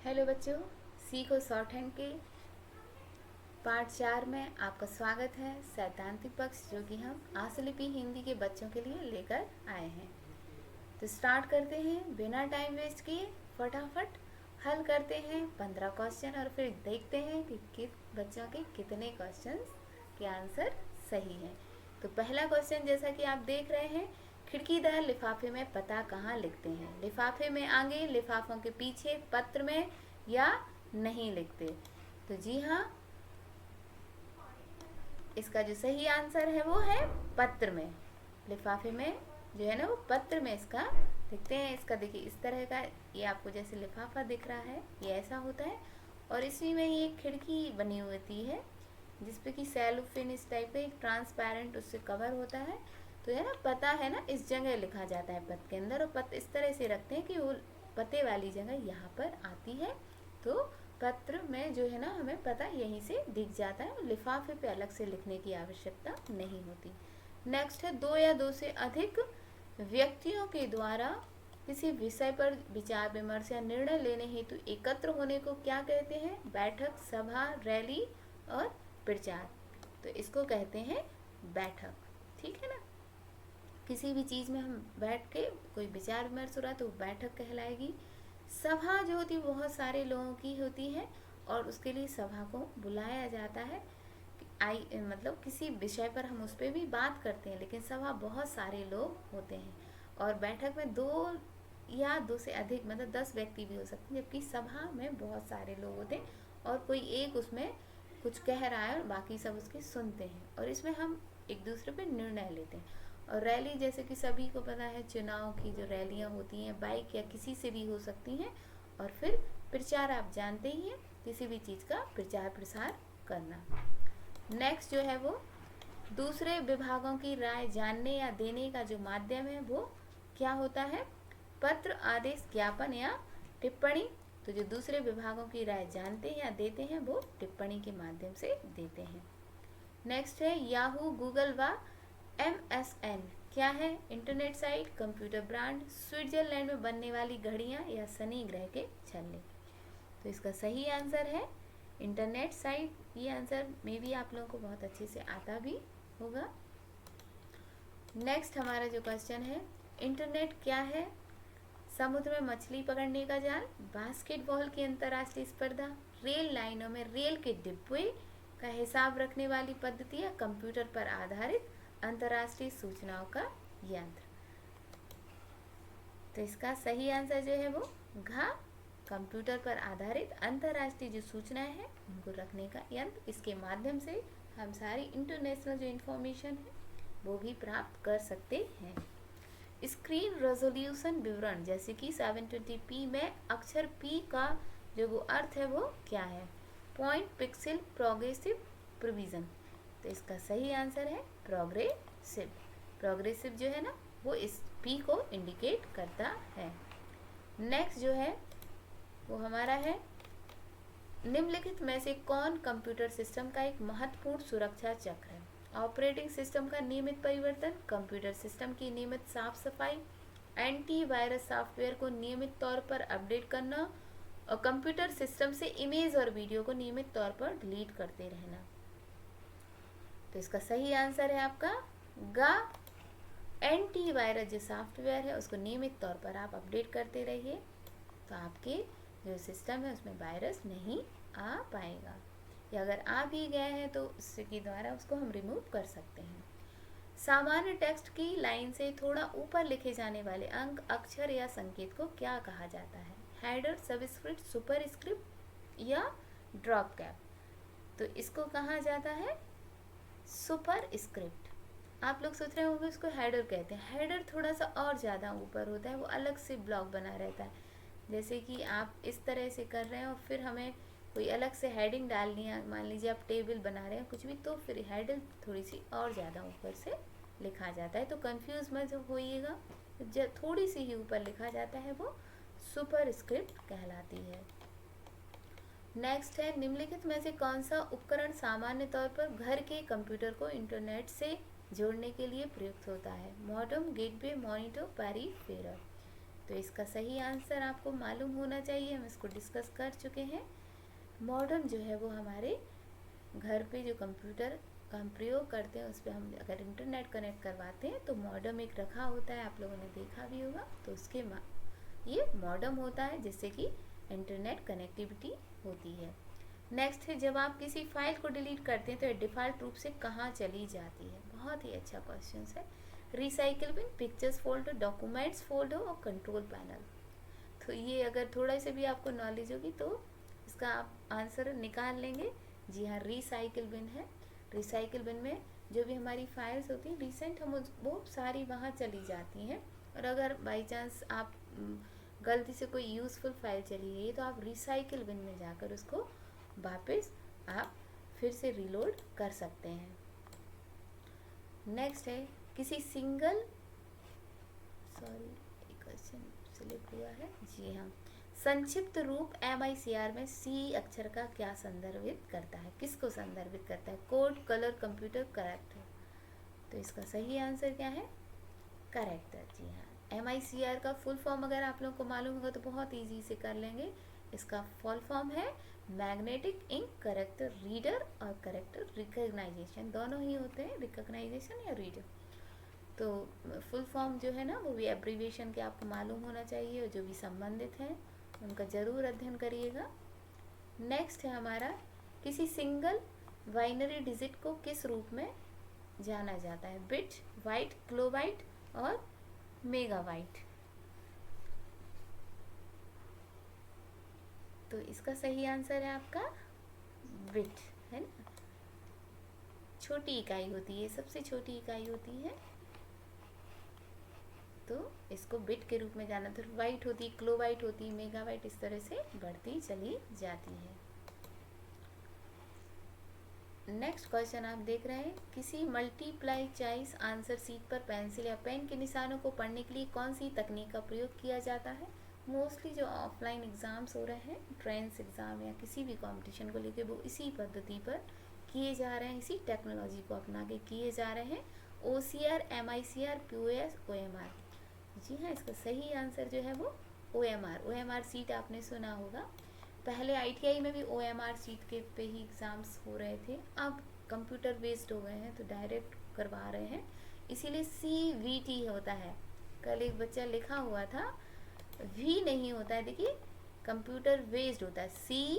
Hello बच्चों, सीखो short hand के पार्ट 4 में आपका स्वागत है। सैद्धांतिक पक्ष जो कि हम आशुलिपि हिंदी के बच्चों के लिए लेकर आए हैं। तो स्टार्ट करते हैं बिना टाइम वेस्ट किए, फटाफट हल करते हैं 15 क्वेश्चन और फिर देखते हैं कि बच्चों के कितने क्वेश्चंस के आंसर सही हैं। तो पहला क्वेश्चन जैसा कि आप देख रहे हैं, खिड़कीदार लिफाफे में पता कहाँ लिखते हैं? लिफाफे में आगे, लिफाफों के पीछे, पत्र में या नहीं लिखते? तो जी हाँ, इसका जो सही आंसर है वो है पत्र में। लिफाफे में जो है ना वो पत्र में इसका लिखते हैं। इसका देखिए इस तरह का, ये आपको जैसे लिफाफा दिख रहा है ये ऐसा होता है और इसी में ही एक खिड़की बनी होती है जिसपे कि सेलोफेन इस टाइप का एक ट्रांसपेरेंट उससे कवर होता है। तो है ना पता है ना इस जगह लिखा जाता है पत्र के अंदर, और पत्र इस तरह से रखते हैं कि वो पते वाली जगह यहाँ पर आती है। तो पत्र में जो है ना हमें पता यहीं से दिख जाता है, लिफाफे पे अलग से लिखने की आवश्यकता नहीं होती। नेक्स्ट है, दो या दो से अधिक व्यक्तियों के द्वारा किसी विषय पर विचार विमर्श या निर्णय लेने हेतु एकत्र होने को क्या कहते हैं? बैठक, सभा, रैली और प्रचार। तो इसको कहते हैं बैठक। ठीक है ना, किसी भी चीज़ में हम बैठ के कोई विचार विमर्श हो रहा है तो बैठक कहलाएगी। सभा जो होती है बहुत सारे लोगों की होती है और उसके लिए सभा को बुलाया जाता है। मतलब किसी विषय पर हम उस पर भी बात करते हैं, लेकिन सभा बहुत सारे लोग होते हैं। और बैठक में दो या दो से अधिक मतलब 10 व्यक्ति भी हो सकते हैं, जबकि सभा में बहुत सारे लोग होते हैं और कोई एक उसमें कुछ कह रहा है और बाकी सब उसकी सुनते हैं, और इसमें हम एक दूसरे पे निर्णय लेते हैं। और रैली जैसे कि सभी को पता है, चुनाव की जो रैलियां होती हैं बाइक या किसी से भी हो सकती हैं। और फिर प्रचार आप जानते ही हैं, किसी भी चीज़ का प्रचार प्रसार करना। नेक्स्ट जो है वो दूसरे विभागों की राय जानने या देने का जो माध्यम है वो क्या होता है? पत्र, आदेश, ज्ञापन या टिप्पणी। तो जो दूसरे विभागों की राय जानते हैं या देते हैं वो टिप्पणी के माध्यम से देते हैं। नेक्स्ट है याहू, गूगल व MSN क्या है? Internet site, computer brand, Switzerland में बनने वाली घड़ियां या शनि ग्रह के छल्ले। तो इसका सही आंसर है इंटरनेट साइट। ये आंसर में भी आप लोगों को बहुत अच्छे से आता भी होगा। नेक्स्ट हमारा जो क्वेश्चन है, इंटरनेट क्या है? समुद्र में मछली पकड़ने का जाल, बास्केटबॉल की अंतर्राष्ट्रीय स्पर्धा, रेल लाइनों में रेल के डिब्बे का हिसाब रखने वाली पद्धति या कंप्यूटर पर आधारित अंतर्राष्ट्रीय सूचनाओं का यंत्र। तो इसका सही आंसर जो है वो घ, कंप्यूटर पर आधारित अंतर्राष्ट्रीय जो सूचनाएं हैं उनको रखने का यंत्र। इसके माध्यम से हम सारी इंटरनेशनल जो इंफॉर्मेशन है वो भी प्राप्त कर सकते हैं। स्क्रीन रेजोल्यूशन विवरण जैसे कि 720p में अक्षर P का जो वो अर्थ है वो क्या है? Point, pixel, progressive, provision. तो इसका सही आंसर है प्रोग्रेसिव। प्रोग्रेसिव जो है ना वो इस P को इंडिकेट करता है। नेक्स्ट जो है वो हमारा है, निम्नलिखित में से कौन कंप्यूटर सिस्टम का एक महत्वपूर्ण सुरक्षा चक्र है? ऑपरेटिंग सिस्टम का नियमित परिवर्तन, कंप्यूटर सिस्टम की नियमित साफ सफाई, एंटीवायरस सॉफ्टवेयर को नियमित तौर पर अपडेट करना और कंप्यूटर सिस्टम से इमेज और वीडियो को नियमित तौर पर डिलीट करते रहना। तो इसका सही आंसर है आपका गा, एंटीवायरस जो सॉफ्टवेयर है उसको नियमित तौर पर आप अपडेट करते रहिए तो आपके जो सिस्टम है उसमें वायरस नहीं आ पाएगा, या अगर आ भी गए हैं तो उसके द्वारा उसको हम रिमूव कर सकते हैं। सामान्य टेक्स्ट की लाइन से थोड़ा ऊपर लिखे जाने वाले अंक, अक्षर या संकेत को क्या कहा जाता है? हेडर, सबस्क्रिप्ट, सुपर स्क्रिप्ट या ड्रॉप कैप। तो इसको कहा जाता है सुपर स्क्रिप्ट। आप लोग सोच रहे होंगे उसको हेडर कहते हैं। हेडर थोड़ा सा और ज़्यादा ऊपर होता है, वो अलग से ब्लॉक बना रहता है। जैसे कि आप इस तरह से कर रहे हैं और फिर हमें कोई अलग से हेडिंग डालनी है, मान लीजिए आप टेबल बना रहे हैं कुछ भी, तो फिर हेडर थोड़ी सी और ज़्यादा ऊपर से लिखा जाता है। तो कंफ्यूज मत होइएगा, जब थोड़ी सी ही ऊपर लिखा जाता है वो सुपर स्क्रिप्ट कहलाती है। नेक्स्ट है, निम्नलिखित में से कौन सा उपकरण सामान्य तौर पर घर के कंप्यूटर को इंटरनेट से जोड़ने के लिए प्रयुक्त होता है? Modem, gateway, monitor, peripheral. तो इसका सही आंसर आपको मालूम होना चाहिए, हम इसको डिस्कस कर चुके हैं। मॉडेम जो है वो हमारे घर पे जो कंप्यूटर का हम प्रयोग करते हैं उस पर हम अगर इंटरनेट कनेक्ट करवाते हैं तो मॉडेम एक रखा होता है, आप लोगों ने देखा भी होगा। तो उसके ये मॉडेम होता है जिससे कि इंटरनेट कनेक्टिविटी होती है। नेक्स्ट है, जब आप किसी फाइल को डिलीट करते हैं तो ये डिफ़ॉल्ट रूप से कहाँ चली जाती है? बहुत ही अच्छा क्वेश्चन है। Recycle bin, pictures folder, documents folder और कंट्रोल पैनल। तो ये अगर थोड़ा सा भी आपको नॉलेज होगी तो इसका आप आंसर निकाल लेंगे। जी हाँ, रिसाइकिल बिन है। रिसाइकिल बिन में जो भी हमारी फाइल्स होती हैं रिसेंट, हम वो सारी वहाँ चली जाती हैं। और अगर बाई चांस आप गलती से कोई यूज़फुल फाइल चली गई तो आप रिसाइकिल बिन में जाकर उसको वापस आप फिर से रीलोड कर सकते हैं। नेक्स्ट है, किसी सिंगल क्वेश्चन सिलेक्ट हुआ है। जी हाँ, संक्षिप्त रूप MICR में C अक्षर का क्या संदर्भित करता है? किसको संदर्भित करता है? Code, colour, computer, character. तो इसका सही आंसर क्या है? कैरेक्टर। जी हाँ, MICR का फुल फॉर्म अगर आप लोगों को मालूम होगा तो बहुत ईजी से कर लेंगे। इसका फुल फॉर्म है मैग्नेटिक इंक कैरेक्टर रीडर और कैरेक्टर रिकग्नाइजेशन, दोनों ही होते हैं, रिकग्नाइजेशन या रीडर। तो फुल फॉर्म जो है ना वो भी एब्रीविएशन के आपको मालूम होना चाहिए, और जो भी संबंधित हैं उनका ज़रूर अध्ययन करिएगा। नेक्स्ट है हमारा, किसी सिंगल बाइनरी डिजिट को किस रूप में जाना जाता है? बिट, बाइट, किलोबाइट और मेगाबाइट। तो इसका सही आंसर है आपका बिट, है ना। छोटी इकाई होती है, सबसे छोटी इकाई होती है, तो इसको बिट के रूप में जाना। तो बाइट होती, किलोबाइट होती, मेगाबाइट, इस तरह से बढ़ती चली जाती है। नेक्स्ट क्वेश्चन आप देख रहे हैं, किसी मल्टीप्लाई चॉइस आंसर शीट पर पेंसिल या पेन के निशानों को पढ़ने के लिए कौन सी तकनीक का प्रयोग किया जाता है? मोस्टली जो ऑफलाइन एग्ज़ाम्स हो रहे हैं, ट्रेंस एग्ज़ाम या किसी भी कंपटीशन को लेके, वो इसी पद्धति पर किए जा रहे हैं, इसी टेक्नोलॉजी को अपना के किए जा रहे हैं। OCR, MICR, POS, OMR। जी हाँ, इसका सही आंसर जो है वो OMR सीट आपने सुना होगा। पहले ITI में भी OMR सीट के पे ही एग्ज़ाम्स हो रहे थे, अब कंप्यूटर बेस्ड हो गए हैं तो डायरेक्ट करवा रहे हैं, इसीलिए CVT होता है। कल एक बच्चा लिखा हुआ था, V नहीं होता है, देखिए कंप्यूटर बेस्ड होता है, C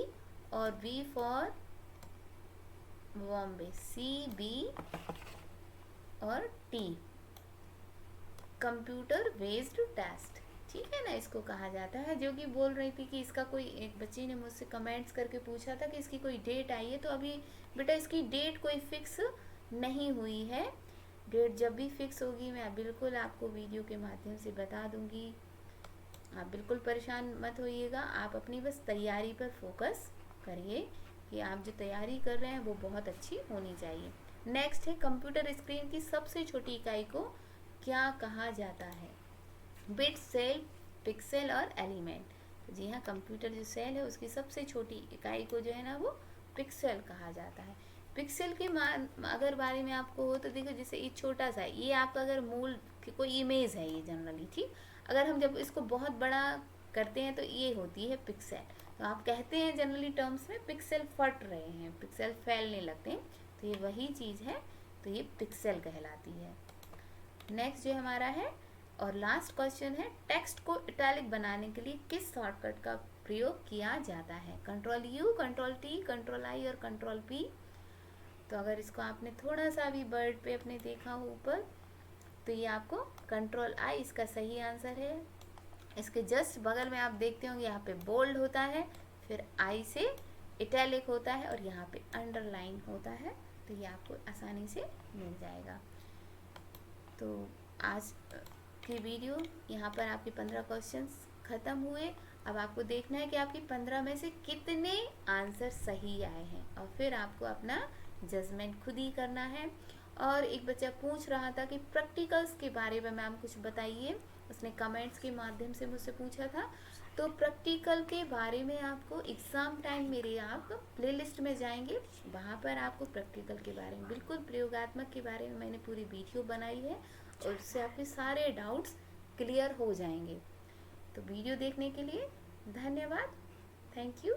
और V फॉर बॉम्बे, CB और T, कंप्यूटर बेस्ड टेस्ट, ठीक है ना, इसको कहा जाता है। जो कि बोल रही थी कि इसका कोई, एक बच्ची ने मुझसे कमेंट्स करके पूछा था कि इसकी कोई डेट आई है, तो अभी बेटा इसकी डेट कोई फिक्स नहीं हुई है। डेट जब भी फिक्स होगी मैं बिल्कुल आपको वीडियो के माध्यम से बता दूंगी, आप बिल्कुल परेशान मत होइएगा। आप अपनी बस तैयारी पर फोकस करिए कि आप जो तैयारी कर रहे हैं वो बहुत अच्छी होनी चाहिए। नेक्स्ट है, कंप्यूटर स्क्रीन की सबसे छोटी इकाई को क्या कहा जाता है? बिट, सेल, पिक्सल और एलिमेंट। जी हाँ, कंप्यूटर जो सेल है उसकी सबसे छोटी इकाई को जो है ना वो पिक्सल कहा जाता है। पिक्सल के अगर बारे में आपको हो तो देखो, जैसे ये छोटा सा, ये आपका अगर मूल कोई इमेज है ये जनरली, ठीक, अगर हम जब इसको बहुत बड़ा करते हैं तो ये होती है पिक्सल। तो आप कहते हैं जनरली टर्म्स में पिक्सल फट रहे हैं, पिक्सल फैलने लगते हैं, तो ये वही चीज़ है, तो ये पिक्सल कहलाती है। नेक्स्ट जो हमारा है और लास्ट क्वेश्चन है, टेक्स्ट को इटैलिक बनाने के लिए किस शॉर्टकट का प्रयोग किया जाता है? Ctrl+U, Ctrl+T, Ctrl+I और Ctrl+P। तो अगर इसको आपने थोड़ा सा भी वर्ड पे अपने देखा हो ऊपर, तो ये आपको Ctrl+I इसका सही आंसर है। इसके जस्ट बगल में आप देखते होंगे यहाँ पे बोल्ड होता है, फिर I से इटैलिक होता है और यहाँ पे अंडरलाइन होता है, तो ये आपको आसानी से मिल जाएगा। तो आज की वीडियो यहाँ पर आपके 15 क्वेश्चंस ख़त्म हुए। अब आपको देखना है कि आपके 15 में से कितने आंसर सही आए हैं, और फिर आपको अपना जजमेंट खुद ही करना है। और एक बच्चा पूछ रहा था कि प्रैक्टिकल्स के बारे में मैम कुछ बताइए, उसने कमेंट्स के माध्यम से मुझसे पूछा था। तो प्रैक्टिकल के बारे में आपको एग्ज़ाम टाइम मेरे आप प्लेलिस्ट में जाएंगे, वहाँ पर आपको प्रैक्टिकल के बारे में, बिल्कुल प्रयोगात्मक के बारे में मैंने पूरी वीडियो बनाई है, और उससे आपके सारे डाउट्स क्लियर हो जाएंगे। तो वीडियो देखने के लिए धन्यवाद। Thank you.